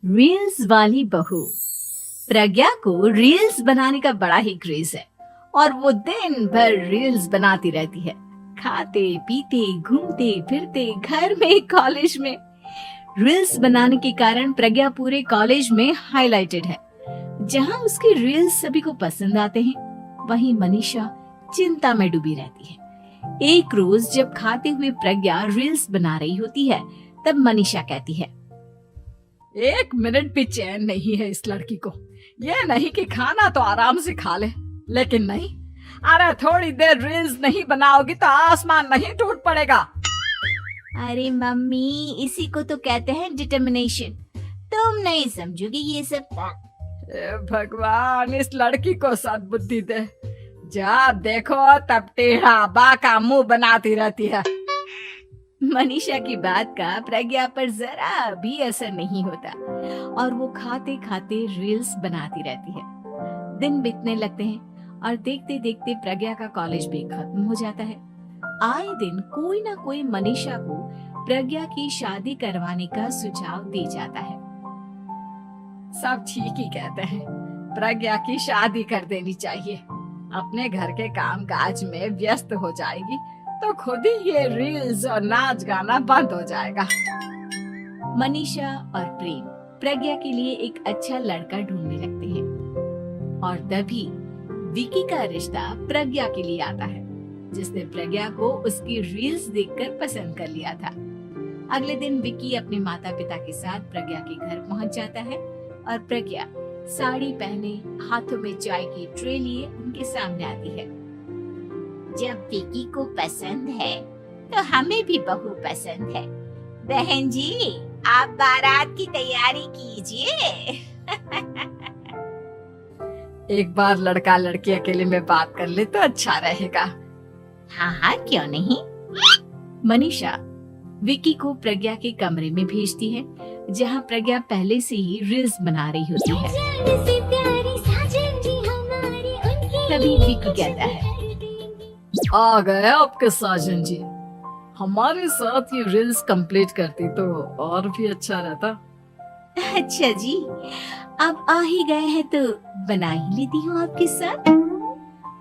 Reels वाली बहू। प्रज्ञा को रील्स बनाने का बड़ा ही क्रेज है और वो दिन भर रील्स बनाती रहती है। खाते पीते घूमते फिरते घर में कॉलेज में रील्स बनाने के कारण प्रज्ञा पूरे कॉलेज में हाईलाइटेड है। जहां उसके रील्स सभी को पसंद आते हैं, वहीं मनीषा चिंता में डूबी रहती है। एक रोज जब खाते हुए प्रज्ञा रील्स बना रही होती है, तब मनीषा कहती है, एक मिनट भी चैन नहीं है इस लड़की को। ये नहीं कि खाना तो आराम से खा ले, लेकिन नहीं, अरे थोड़ी देर रील्स नहीं बनाओगी तो आसमान नहीं टूट पड़ेगा। अरे मम्मी, इसी को तो कहते हैं डिटर्मिनेशन। तुम नहीं समझोगी ये सब। हे भगवान, इस लड़की को सद्बुद्धि दे। जब देखो तब टेढ़ा बाका मुंह बनाती रहती है। मनीषा की बात का प्रज्ञा पर जरा भी असर नहीं होता और वो खाते खाते रील्स बनाती रहती है। दिन बीतने लगते हैं और देखते देखते प्रज्ञा का कॉलेज भी खत्म हो जाता है। आए दिन कोई ना कोई मनीषा को प्रज्ञा की शादी करवाने का सुझाव दे जाता है। सब ठीक ही कहते हैं, प्रज्ञा की शादी कर देनी चाहिए। अपने घर के काम काज में व्यस्त हो जाएगी तो खुद ही ये रील्स और नाच गाना बंद हो जाएगा। मनीषा और प्रेम प्रज्ञा के लिए एक अच्छा लड़का ढूंढने लगते हैं और तभी विकी का रिश्ता प्रज्ञा के लिए आता है, जिसने प्रज्ञा को उसकी रील्स देखकर पसंद कर लिया था। अगले दिन विकी अपने माता पिता के साथ प्रज्ञा के घर पहुंच जाता है और प्रज्ञा साड़ी पहने हाथों में चाय की ट्रे लिए उनके सामने आती है। जब विकी को पसंद है तो हमें भी बहू पसंद है। बहन जी, आप बारात की तैयारी कीजिए। एक बार लड़का लड़की अकेले में बात कर ले तो अच्छा रहेगा। हाँ हाँ, क्यों नहीं। मनीषा विकी को प्रज्ञा के कमरे में भेजती है, जहाँ प्रज्ञा पहले से ही रील्स बना रही होती है। तभी विकी कहता है, आ गए आपके साजन जी। हमारे साथ ये रील्स कंप्लीट करती तो और भी अच्छा रहता। अच्छा जी, अब आ ही गए हैं तो बना ही लेती हूँ आपके साथ।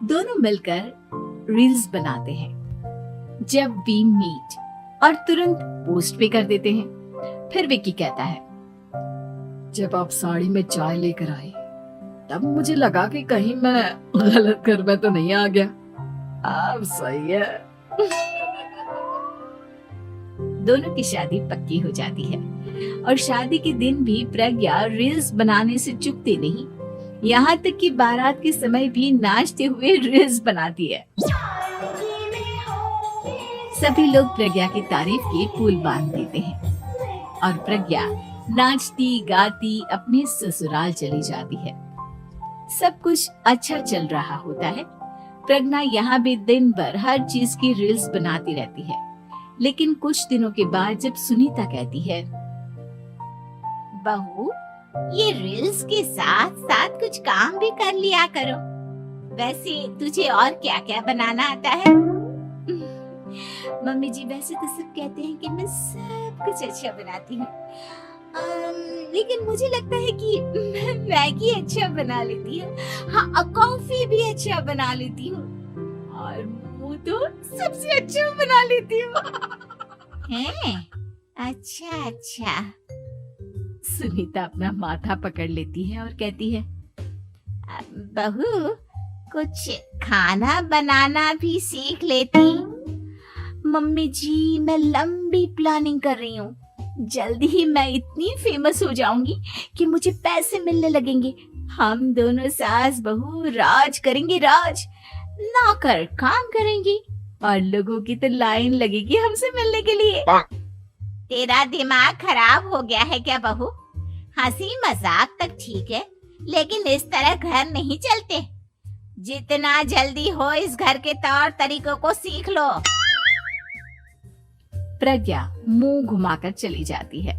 दोनों मिलकर रील्स बनाते हैं। जब वी मीट और तुरंत पोस्ट भी कर देते हैं। फिर विकी कहता है, जब आप साड़ी में चाय लेकर आई तब मुझे लगा कि कहीं मैं गलत घर में तो नहीं आ गया। अब सही है। दोनों की शादी पक्की हो जाती है और शादी के दिन भी प्रज्ञा रील्स बनाने से चूकती नहीं। यहाँ तक कि बारात के समय भी नाचते हुए रील्स बनाती है। सभी लोग प्रज्ञा की तारीफ के पुल बांध देते हैं और प्रज्ञा नाचती गाती अपने ससुराल चली जाती है। सब कुछ अच्छा चल रहा होता है। प्रज्ञा यहाँ भी दिन भर हर चीज की रील्स बनाती रहती है। लेकिन कुछ दिनों के बाद जब सुनीता कहती है, बहू, ये रील्स के साथ साथ कुछ काम भी कर लिया करो। वैसे तुझे और क्या क्या बनाना आता है? मम्मी जी, वैसे तो सब कहते हैं कि मैं सब कुछ अच्छा बनाती हूँ, लेकिन मुझे लगता है कि मैं मैगी अच्छा बना लेती हूँ। हाँ, कॉफी भी अच्छा बना लेती हूँ और मुंह तो सबसे अच्छा बना लेती हूँ। हैं? अच्छा अच्छा। सुनीता अपना माथा पकड़ लेती है और कहती है, बहू, कुछ खाना बनाना भी सीख लेती। मम्मी जी, मैं लंबी प्लानिंग कर रही हूँ। जल्दी ही मैं इतनी फेमस हो जाऊंगी कि मुझे पैसे मिलने लगेंगे। हम दोनों सास बहू राज करेंगे, राज ना कर काम करेंगे और लोगों की तो लाइन लगेगी हमसे मिलने के लिए। तेरा दिमाग खराब हो गया है क्या बहू? हंसी मजाक तक ठीक है, लेकिन इस तरह घर नहीं चलते। जितना जल्दी हो इस घर के तौर तरीकों को सीख लो। प्रज्ञा मुंह घुमाकर चली जाती है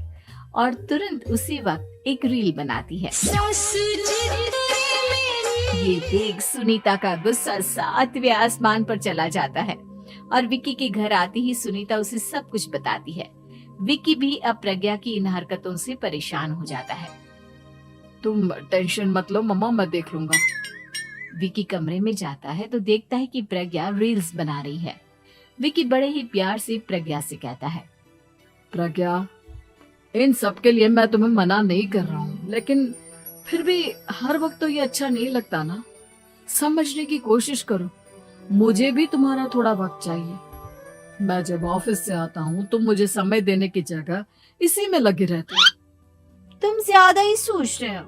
और तुरंत उसी वक्त एक रील बनाती है। ये देख सुनीता का गुस्सा 7वें आसमान पर चला जाता है और विकी के घर आते ही सुनीता उसे सब कुछ बताती है। विक्की भी अब प्रज्ञा की इन हरकतों से परेशान हो जाता है। तुम टेंशन मत लो मम्मा, मैं देख लूंगा। विक्की कमरे में जाता है तो देखता है कि प्रज्ञा रील्स बना रही है। विक्की बड़े ही प्यार से प्रज्ञा से कहता है, प्रज्ञा, इन सब के लिए मैं तुम्हें मना नहीं कर रहा हूँ, लेकिन फिर भी हर वक्त तो ये अच्छा नहीं लगता ना। समझने की कोशिश करो, मुझे भी तुम्हारा थोड़ा वक्त चाहिए। मैं जब ऑफिस से आता हूँ तो मुझे समय देने की जगह इसी में लगे रहते हो। तुम ज्यादा ही सोच रहे हो।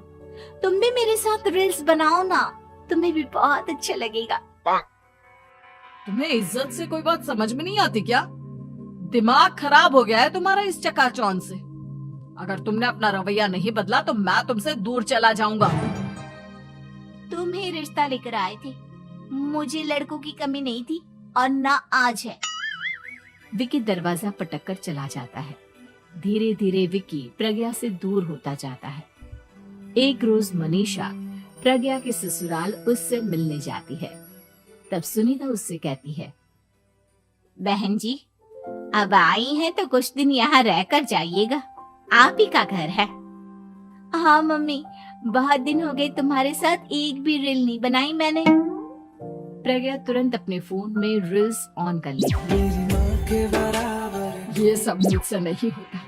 तुम भी मेरे साथ रील्स बनाओ ना, तुम्हें भी बहुत अच्छा लगेगा। तुम्हें इज्जत से कोई बात समझ में नहीं आती क्या? दिमाग खराब हो गया है तुम्हारा इस चकाचौंध से। अगर तुमने अपना रवैया नहीं बदला तो मैं तुमसे दूर चला जाऊंगा। तुम ही रिश्ता लेकर आए थे, मुझे लड़कों की कमी नहीं थी और ना आज है। विक्की दरवाजा पटक कर चला जाता है। धीरे धीरे विक्की प्रज्ञा से दूर होता जाता है। एक रोज मनीषा प्रज्ञा के ससुराल उससे मिलने जाती है। तब सुनीता उससे कहती है, बहन जी, अब आई हैं तो कुछ दिन यहाँ रहकर जाइएगा, आप ही का घर है। हाँ मम्मी, बहुत दिन हो गए तुम्हारे साथ एक भी रील नहीं बनाई मैंने। प्रज्ञा तुरंत अपने फोन में रील्स ऑन कर लेती है। ये सब मुझसे नहीं होता।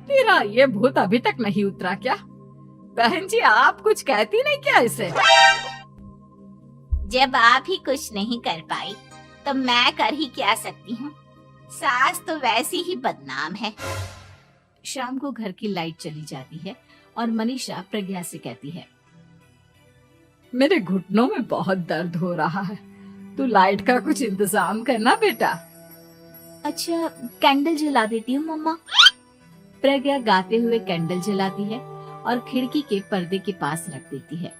तेरा ये भूत अभी तक नहीं उतरा क्या? बहन जी, आप कुछ कहती नहीं क्या इसे? जब आप ही कुछ नहीं कर पाई तो मैं कर ही क्या सकती हूँ। सास तो वैसी ही बदनाम है। शाम को घर की लाइट चली जाती है और मनीषा प्रज्ञा से कहती है, मेरे घुटनों में बहुत दर्द हो रहा है, तू लाइट का कुछ इंतजाम करना बेटा। अच्छा, कैंडल जला देती हूँ मम्मा। प्रज्ञा गाते हुए कैंडल जलाती है और खिड़की के पर्दे के पास रख देती है।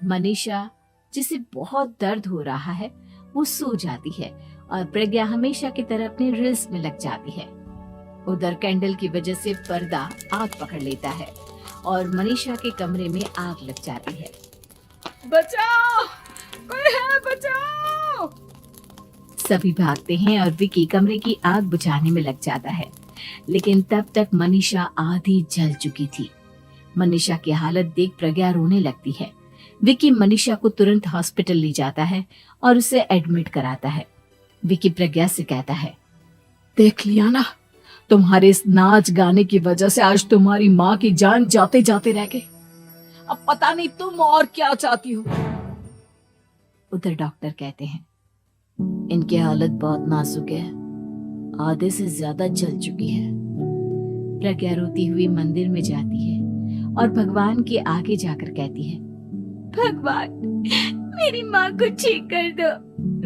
मनीषा, जिसे बहुत दर्द हो रहा है, वो सो जाती है और प्रज्ञा हमेशा की तरह अपने रील्स में लग जाती है। उधर कैंडल की वजह से पर्दा आग पकड़ लेता है और मनीषा के कमरे में आग लग जाती है। बचाओ, कोई है, बचाओ। सभी भागते हैं और विक्की कमरे की आग बुझाने में लग जाता है, लेकिन तब तक मनीषा आधी जल चुकी थी। मनीषा की हालत देख प्रज्ञा रोने लगती है। विक्की मनीषा को तुरंत हॉस्पिटल ले जाता है और उसे एडमिट कराता है। विक्की प्रज्ञा से कहता है, देख लिया ना, तुम्हारे इस नाच गाने की वजह से आज तुम्हारी माँ की जान जाते जाते रह गई। अब पता नहीं तुम और क्या चाहती हो। उधर डॉक्टर कहते हैं, इनकी हालत बहुत नाजुक है, आधे से ज्यादा जल चुकी है। प्रज्ञा रोती हुई मंदिर में जाती है और भगवान के आगे जाकर कहती है, भगवान, मेरी माँ को ठीक कर दो।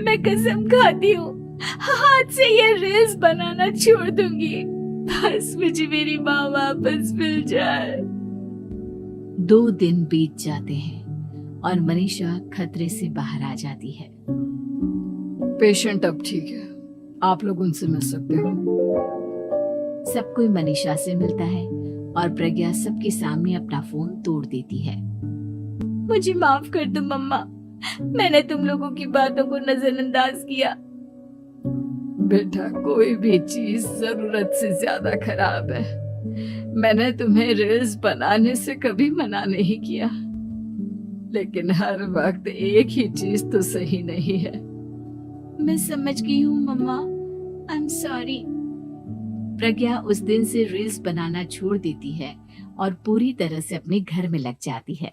मैं कसम खाती हूँ, हाथ से ये रील्स बनाना छोड़ दूंगी। बस मुझे मेरी माँ वापस मिल जाए। 2 दिन बीत जाते हैं और मनीषा खतरे से बाहर आ जाती है। पेशेंट अब ठीक है, आप लोग उनसे मिल सकते हो। सब कोई मनीषा से मिलता है और प्रज्ञा सबके सामने अपना फोन तोड़ देती है। मुझे माफ कर दो मम्मा, मैंने तुम लोगों की बातों को नजरअंदाज किया। बेटा, कोई भी चीज जरूरत से ज्यादा खराब है। मैंने तुम्हें रील्स बनाने से कभी मना नहीं किया, लेकिन हर वक्त एक ही चीज तो सही नहीं है। मैं समझ गई हूँ मम्मा, आई एम सॉरी। प्रज्ञा उस दिन से रील्स बनाना छोड़ देती है और पूरी तरह से अपने घर में लग जाती है।